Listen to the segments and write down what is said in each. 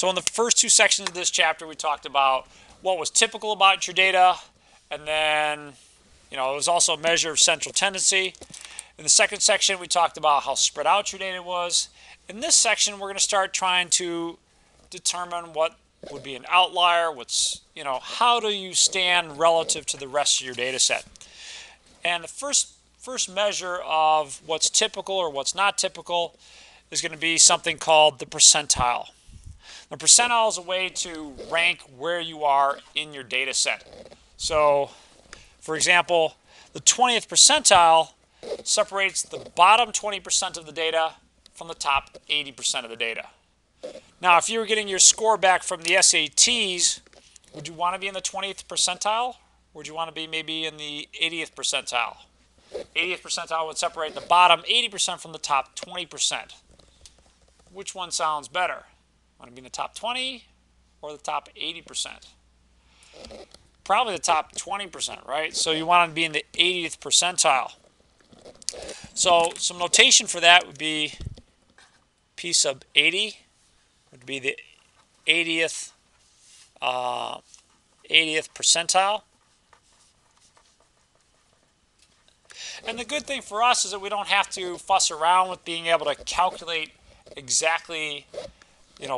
So in the first two sections of this chapter, we talked about what was typical about your data, and then, it was also a measure of central tendency. In the second section, we talked about how spread out your data was. In this section, we're going to start trying to determine what would be an outlier, how do you stand relative to the rest of your data set. And the first measure of what's typical or what's not typical is going to be something called the percentile. The percentile is a way to rank where you are in your data set. So, for example, the 20th percentile separates the bottom 20% of the data from the top 80% of the data. Now, if you were getting your score back from the SATs, would you want to be in the 20th percentile? Or would you want to be maybe in the 80th percentile? 80th percentile would separate the bottom 80% from the top 20%. Which one sounds better? Want to be in the top 20 or the top 80%? Probably the top 20%, right? So you want to be in the 80th percentile. So some notation for that would be P sub 80 would be the 80th percentile. And the good thing for us is that we don't have to fuss around with being able to calculate exactly,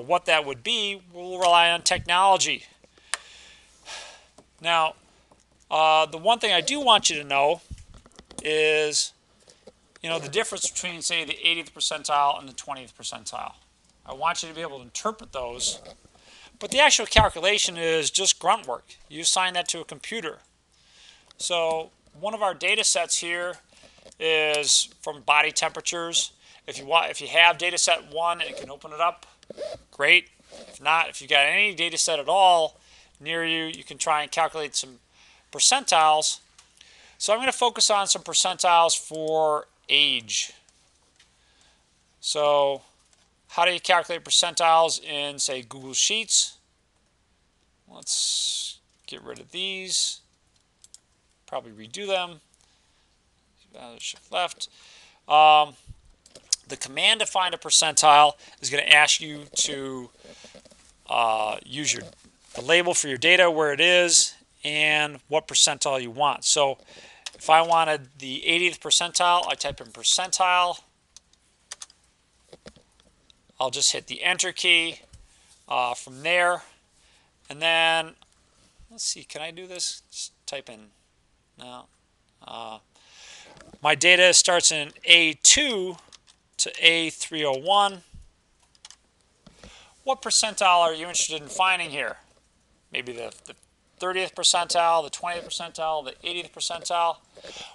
what that would be. We'll rely on technology. Now, the one thing I do want you to know is, the difference between, say, the 80th percentile and the 20th percentile. I want you to be able to interpret those. But the actual calculation is just grunt work. You assign that to a computer. So one of our data sets here is from body temperatures. If you have data set 1 and you can open it up, great. If not, if you got any data set at all near you, you can try and calculate some percentiles. So I'm going to focus on some percentiles for age. So how do you calculate percentiles in, say, Google Sheets? Let's get rid of these. Probably redo them. Shift left. The command to find a percentile is going to ask you to use the label for your data, where it is, and what percentile you want. So if I wanted the 80th percentile, I type in percentile. I'll just hit the enter key from there. And then, let's see, can I do this? Just type in, no. My data starts in A2 to A301. What percentile are you interested in finding here? Maybe the 30th percentile, the 20th percentile, the 80th percentile.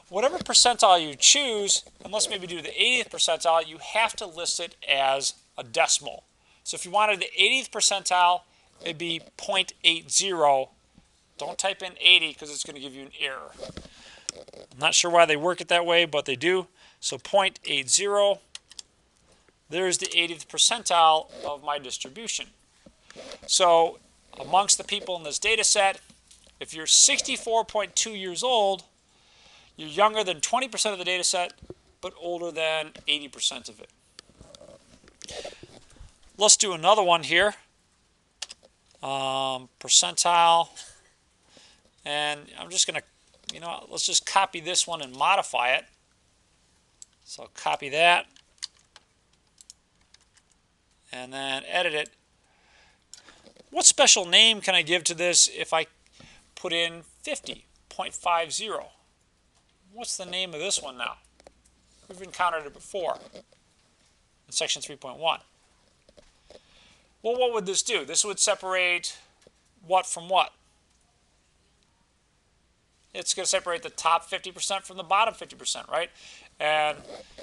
Whatever percentile you choose, and let's maybe do the 80th percentile, you have to list it as a decimal. So if you wanted the 80th percentile, it'd be 0.80. Don't type in 80 because it's going to give you an error. I'm not sure why they work it that way, but they do. So 0.80. There's the 80th percentile of my distribution. So amongst the people in this data set, if you're 64.2 years old, you're younger than 20% of the data set, but older than 80% of it. Let's do another one here. Percentile. And I'm just going to, let's just copy this one and modify it. So I'll copy that. And then edit it. What special name can I give to this if I put in 50.50? What's the name of this one now? We've encountered it before in section 3.1. Well, what would this do? This would separate what from what? It's going to separate the top 50% from the bottom 50%, right? And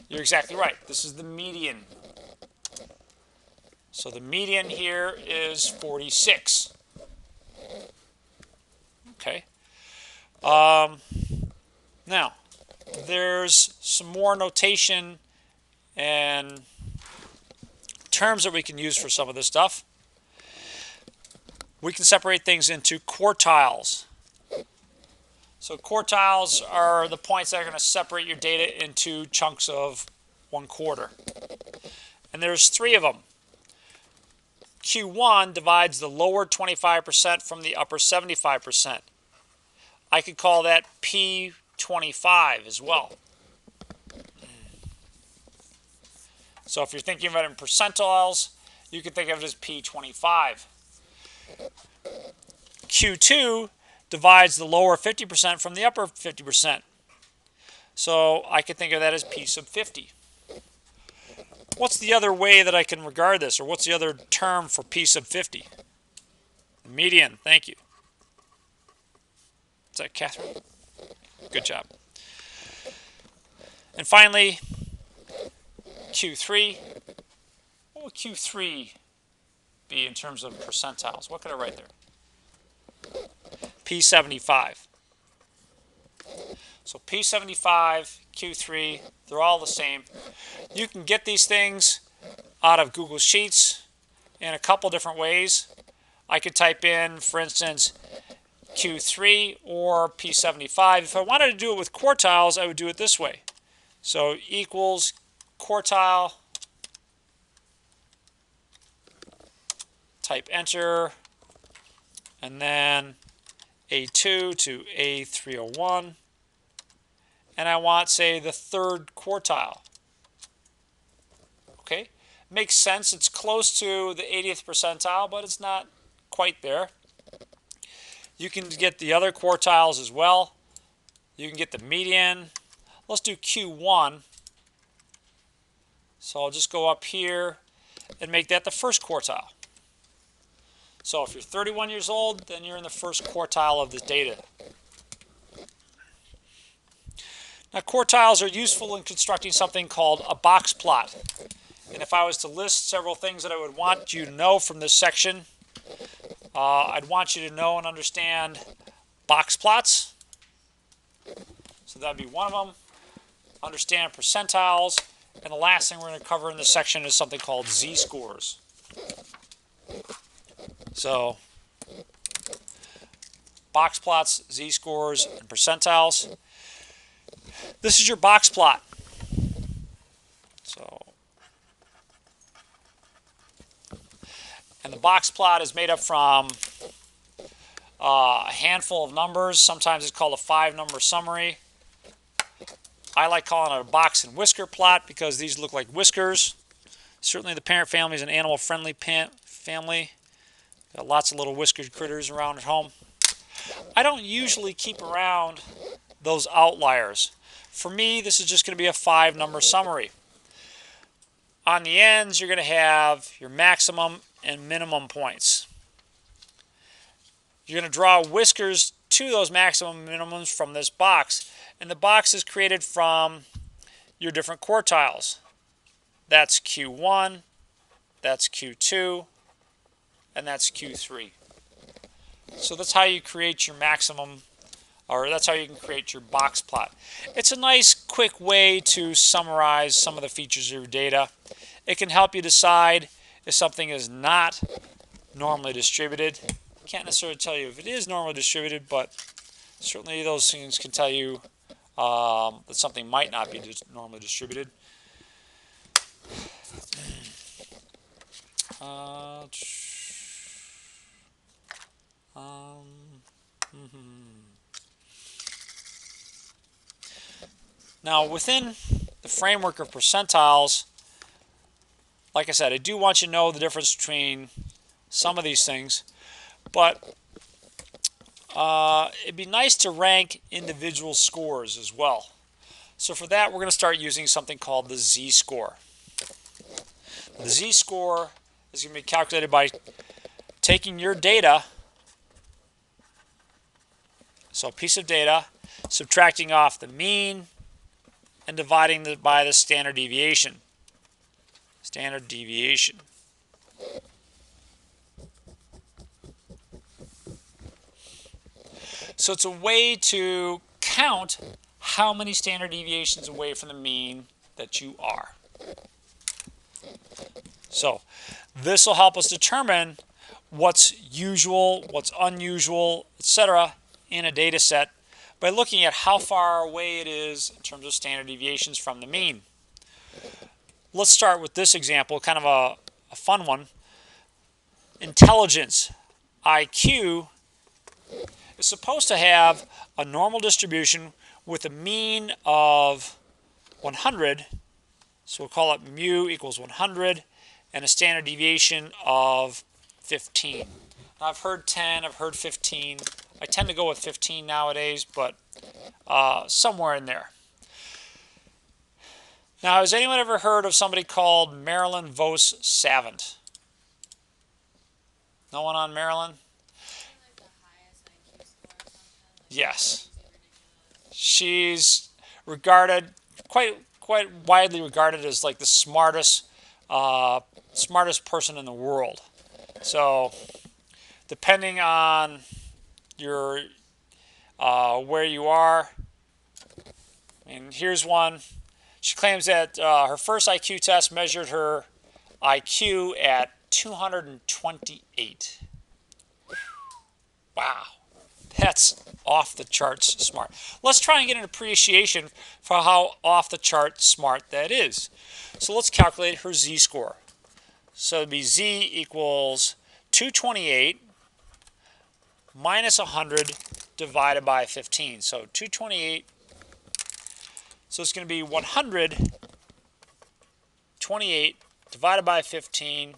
you're exactly right. This is the median. So the median here is 46. Okay. Now, there's some more notation and terms that we can use for some of this stuff. We can separate things into quartiles. So quartiles are the points that are going to separate your data into chunks of 1/4. And there's 3 of them. Q1 divides the lower 25% from the upper 75%. I could call that P25 as well. So if you're thinking about it in percentiles, you can think of it as P25. Q2 divides the lower 50% from the upper 50%. So I could think of that as P sub 50. What's the other way that I can regard this, or what's the other term for P sub 50? The median, thank you. Is that Catherine? Good job. And finally, Q3. What would Q3 be in terms of percentiles? What could I write there? P75. So P75, Q3, they're all the same. You can get these things out of Google Sheets in a couple different ways. I could type in, for instance, Q3 or P75. If I wanted to do it with quartiles, I would do it this way. So equals quartile, type enter, and then A2 to A301. And I want, say, the third quartile. Okay? Makes sense. It's close to the 80th percentile, but it's not quite there. You can get the other quartiles as well. You can get the median. Let's do Q1. So I'll just go up here and make that the first quartile. So if you're 31 years old, then you're in the first quartile of this data. Now, quartiles are useful in constructing something called a box plot. And if I was to list several things that I would want you to know from this section, I'd want you to know and understand box plots. So that would be one of them. Understand percentiles. And the last thing we're going to cover in this section is something called z-scores. So, box plots, z-scores, and percentiles. This is your box plot. And the box plot is made up from a handful of numbers. Sometimes it's called a 5-number summary. I like calling it a box and whisker plot because these look like whiskers. Certainly the parent family is an animal-friendly family. Got lots of little whiskered critters around at home. I don't usually keep around those outliers. For me, this is just going to be a 5-number summary. On the ends, you're going to have your maximum and minimum points. You're going to draw whiskers to those maximum and minimums from this box. And the box is created from your different quartiles. That's Q1, that's Q2, and that's Q3. So that's how you create your maximum, or that's how you can create your box plot. It's a nice, quick way to summarize some of the features of your data. It can help you decide if something is not normally distributed. Can't necessarily tell you if it is normally distributed, but certainly those things can tell you that something might not be normally distributed. Now, within the framework of percentiles, like I said, I do want you to know the difference between some of these things, but it'd be nice to rank individual scores as well. So for that, we're going to start using something called the z-score. The z-score is going to be calculated by taking your data, so a piece of data, subtracting off the mean, and dividing it by the standard deviation. Standard deviation. So it's a way to count how many standard deviations away from the mean that you are. So this will help us determine what's usual, what's unusual, etc. in a data set by looking at how far away it is in terms of standard deviations from the mean. Let's start with this example, kind of a fun one. intelligence, IQ, is supposed to have a normal distribution with a mean of 100. So we'll call it mu equals 100 and a standard deviation of 15. Now I've heard 10, I've heard 15. I tend to go with 15 nowadays, but somewhere in there. Now, has anyone ever heard of somebody called Marilyn Vos Savant? No one on Marilyn? Yes. She's regarded, quite widely regarded as like the smartest person in the world. So, depending on your where you are, and here's one. She claims that her first IQ test measured her IQ at 228. Wow, that's off the charts smart. Let's try and get an appreciation for how off the chart smart that is. So let's calculate her z-score. So it'd be z equals 228 minus 100 divided by 15. So 228. So it's going to be 128 divided by 15.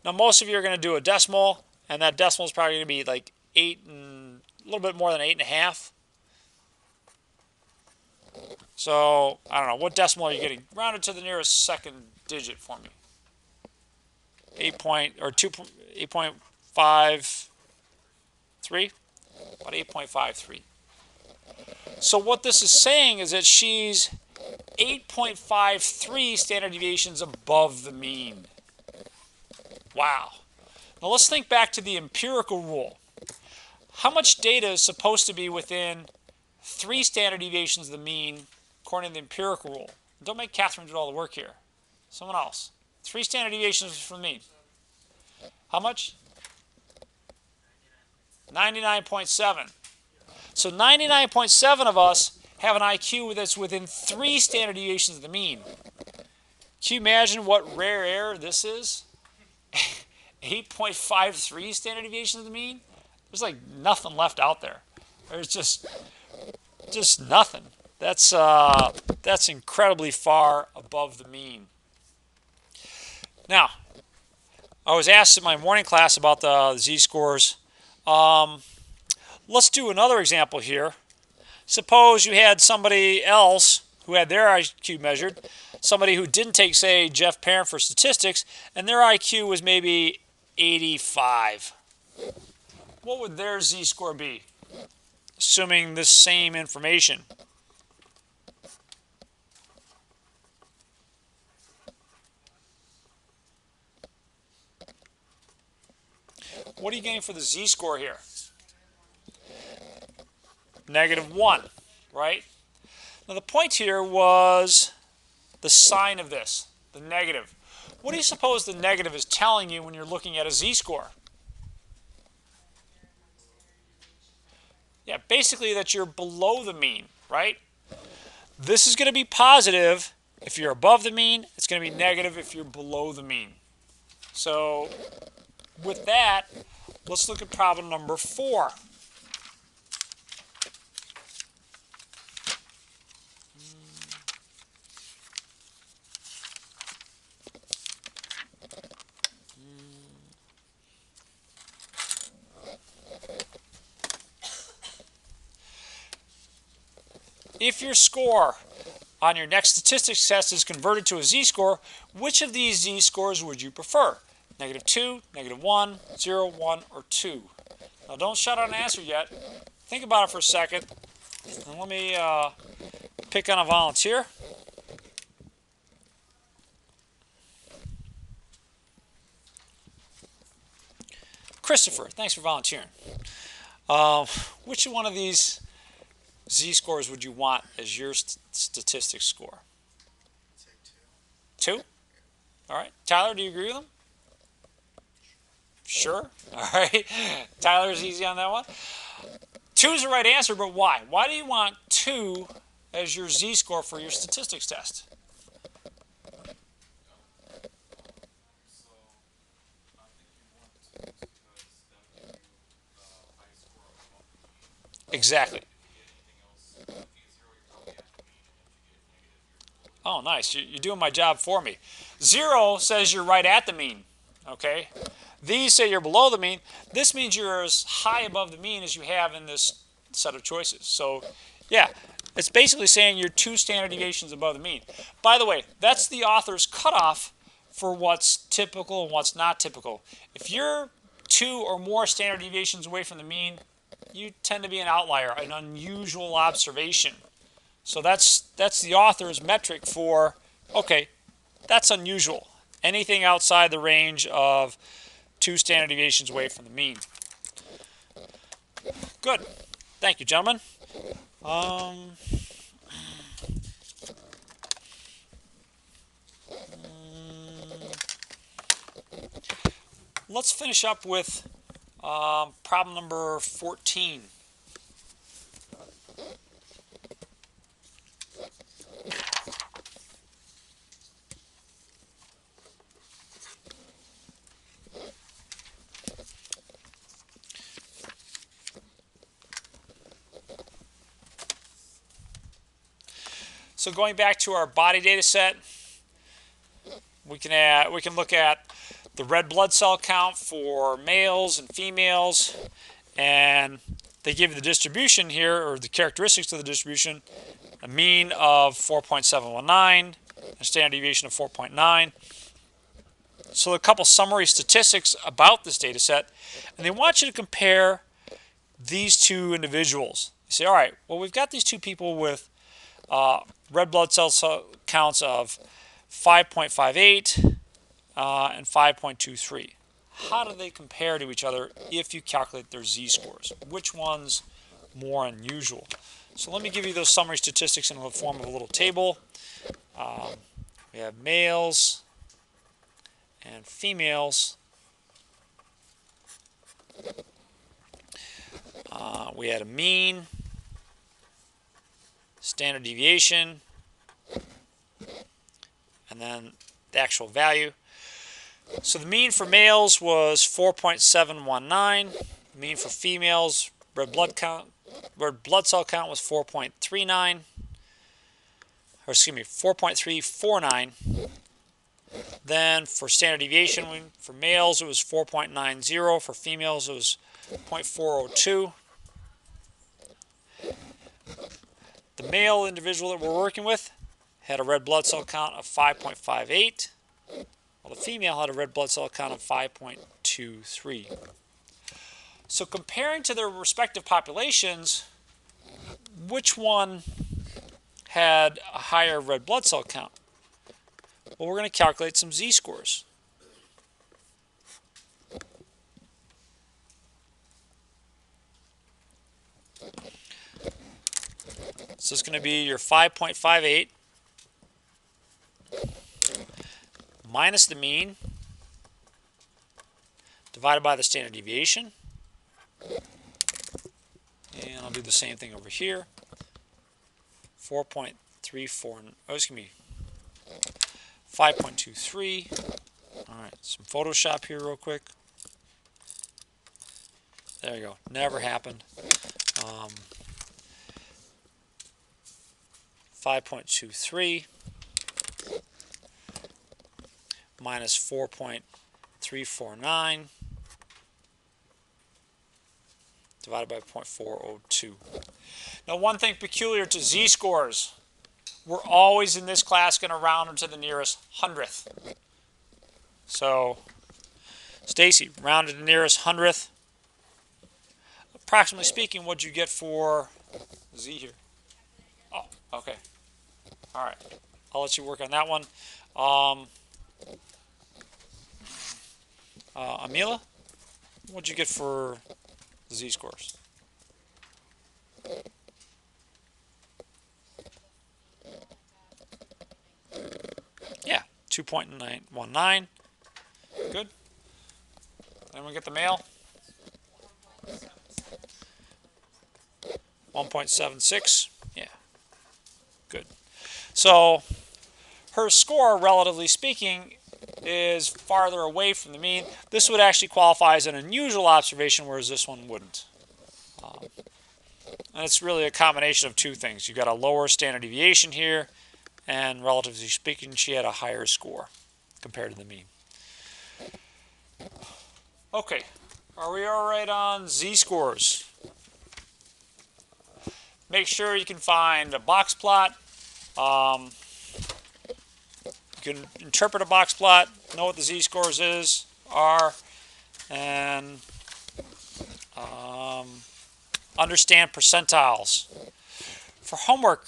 Now most of you are going to do a decimal, and that decimal is probably going to be like 8 and a little bit more than 8.5. So I don't know, what decimal are you getting? Round it to the nearest second digit for me. 8.53. About 8.53. So what this is saying is that she's 8.53 standard deviations above the mean. Wow. Now let's think back to the empirical rule. How much data is supposed to be within 3 standard deviations of the mean according to the empirical rule? Don't make Catherine do all the work here. Someone else. 3 standard deviations from the mean. How much? 99.7. So 99.7 of us have an IQ that's within 3 standard deviations of the mean. Can you imagine what rare air this is? 8.53 standard deviations of the mean? There's like nothing left out there. There's just nothing. That's incredibly far above the mean. Now, I was asked in my morning class about the z-scores. Let's do another example here. Suppose you had somebody else who had their IQ measured, somebody who didn't take, say, Jeff Parent for statistics, and their IQ was maybe 85. What would their z-score be, assuming this same information? What are you getting for the z-score here? -1, right? Now the point here was the sign of this, the negative. What do you suppose the negative is telling you when you're looking at a z-score? Yeah, basically that you're below the mean, right? This is going to be positive if you're above the mean. It's going to be negative if you're below the mean. So with that, let's look at problem number 4. If your score on your next statistics test is converted to a z-score, which of these z-scores would you prefer? -2, -1, 0, 1, or 2? Now don't shout out an answer yet. Think about it for a second. And let me pick on a volunteer. Christopher, thanks for volunteering. Which one of these z-scores would you want as your statistics score? Say 2? All right. Tyler, do you agree with him? Sure. All right. Tyler's easy on that one. 2 is the right answer, but why? Why do you want 2 as your z-score for your statistics test? Exactly. Oh, nice. You're doing my job for me. 0 says you're right at the mean. Okay? These say you're below the mean. This means you're as high above the mean as you have in this set of choices. So, yeah, it's basically saying you're 2 standard deviations above the mean. By the way, that's the author's cutoff for what's typical and what's not typical. If you're 2 or more standard deviations away from the mean, you tend to be an outlier, an unusual observation. So that's the author's metric for, okay, that's unusual. Anything outside the range of 2 standard deviations away from the mean. Good. Thank you, gentlemen. Let's finish up with problem number 14. So going back to our body data set, we can look at the red blood cell count for males and females, and they give you the distribution here, or the characteristics of the distribution, a mean of 4.719, a standard deviation of 4.9. So a couple summary statistics about this data set, and they want you to compare these two individuals. You say, all right, well, we've got these two people with red blood cell counts of 5.58 and 5.23. How do they compare to each other if you calculate their z-scores? Which one's more unusual? So let me give you those summary statistics in the form of a little table. We have males and females. We had a mean, standard deviation, and then the actual value. So the mean for males was 4.719. Mean for females, red blood cell count was 4.39. Or excuse me, 4.349. Then for standard deviation, for males it was 4.90. For females it was 0.402. The male individual that we're working with had a red blood cell count of 5.58, while the female had a red blood cell count of 5.23. So comparing to their respective populations, which one had a higher red blood cell count? Well, we're going to calculate some z-scores. So it's going to be your 5.58 minus the mean divided by the standard deviation. And I'll do the same thing over here. 4.34, oh, excuse me, 5.23. All right, some Photoshop here real quick. There you go. Never happened. 5.23 minus 4.349 divided by 0.402. Now, one thing peculiar to z-scores, we're always in this class going to round them to the nearest hundredth. So, Stacy, round to the nearest hundredth. Approximately speaking, what'd you get for z here? Oh, okay. All right. I'll let you work on that one. Amila, what'd you get for z-scores? Yeah, 2.919. Good. Then we get the male. 1.76. Yeah. Good. So her score, relatively speaking, is farther away from the mean. This would actually qualify as an unusual observation, whereas this one wouldn't. And it's really a combination of two things. You've got a lower standard deviation here, and relatively speaking, she had a higher score compared to the mean. Okay, are we all right on z-scores? Make sure you can find a box plot. You can interpret a box plot, know what the z-scores are, and understand percentiles. For homework,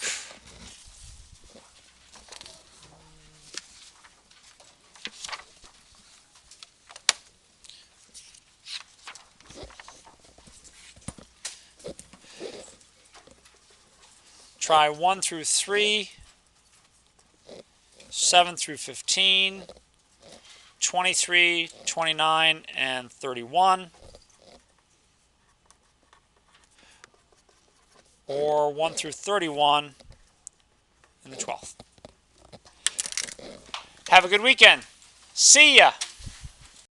try 1 through 3, 7 through 15, 23, 29, and 31. Or 1 through 31 in the 12th. Have a good weekend. See ya!